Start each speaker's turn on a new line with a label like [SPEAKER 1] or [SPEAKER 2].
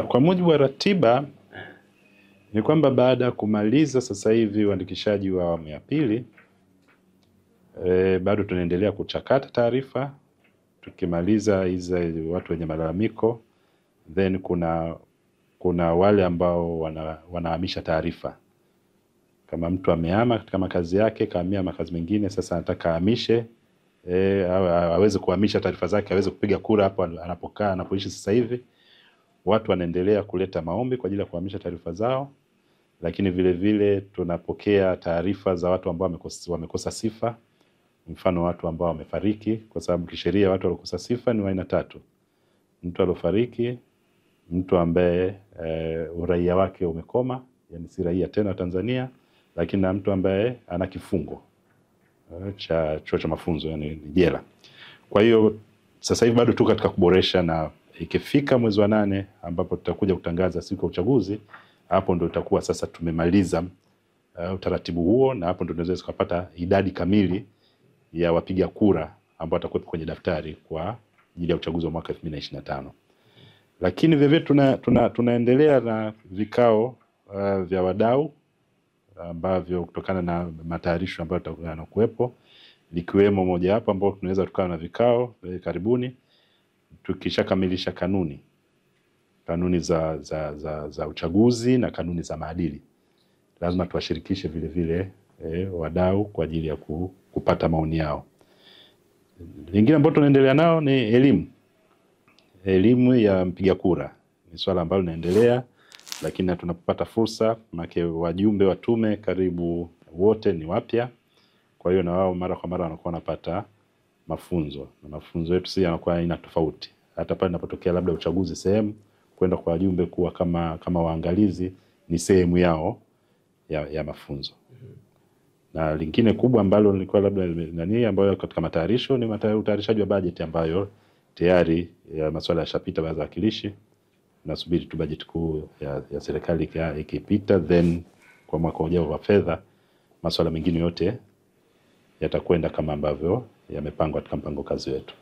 [SPEAKER 1] Kwa mujibu wa ratiba ni kwamba baada ya kumaliza sasa hivi uandikishaji wa awamu ya pili, bado tunaendelea kuchakata taarifa. Tukimaliza hizi watu wenye malalamiko, then kuna wale ambao wanahamisha taarifa. Kama mtu amehama katika makazi yake, kahamia makazi mengine, sasa anataka ahamishe, aweze kuhamisha taarifa zake, aweze kupiga kura hapo anapokaa, anapoishi sasa hivi. Watu wanaendelea kuleta maombi kwa ajili ya kuhamisha taarifa zao, lakini vile vile tunapokea taarifa za watu ambao wamekosa sifa. Mfano watu ambao wamefariki, kwa sababu kisheria watu waliokosa sifa ni aina tatu: mtu aliyofariki, mtu ambaye uraia wake umekoma, yani si raia tena wa Tanzania, lakini na mtu ambaye ana kifungo cha chuo cha mafunzo, yani jela. Kwa hiyo sasa hivi bado tuko katika kuboresha, na ikifika mwezi wa 8 ambapo tutakuja kutangaza siku ya uchaguzi, hapo ndio itakuwa sasa tumemaliza utaratibu huo, na hapo ndio tunaweza kupata idadi kamili ya wapiga kura ambao watakuwa kwenye daftari kwa ajili ya uchaguzi wa mwaka 2025. Lakini vile vile tunaendelea na vikao vya wadau ambavyo kutokana na matayarisho ambayo yanakuwepo, likiwemo moja hapo ambao tunaweza tukawa na vikao karibuni tukishakamilisha kanuni za uchaguzi na kanuni za maadili. Lazima tuwashirikishe vile vile wadau kwa ajili ya kupata maoni yao. Lingine ambalo tunaendelea nao ni elimu ya mpiga kura. Ni swala ambalo linaendelea, lakini tunapopata fursa, maana wajumbe wa tume karibu wote ni wapya. Kwa hiyo na wao mara kwa mara wanakuwa wanapata mafunzo, na mafunzo yetu si yanakuwa aina tofauti. Hata pale inapotokea labda uchaguzi sehemu, kwenda kwa wajumbe kuwa kama waangalizi ni sehemu yao ya mafunzo. Na lingine kubwa ambalo nilikuwa labda ambayo katika matayarisho ni utayarishaji wa bajeti, ambayo tayari ya masuala yashapita baadhi ya wakilishi. Nasubiri tu bajeti kuu ya serikali ikipita, then kwa mwaka ujao wa fedha masuala mengine yote yatakwenda kama ambavyo yamepangwa katika mpango kazi wetu.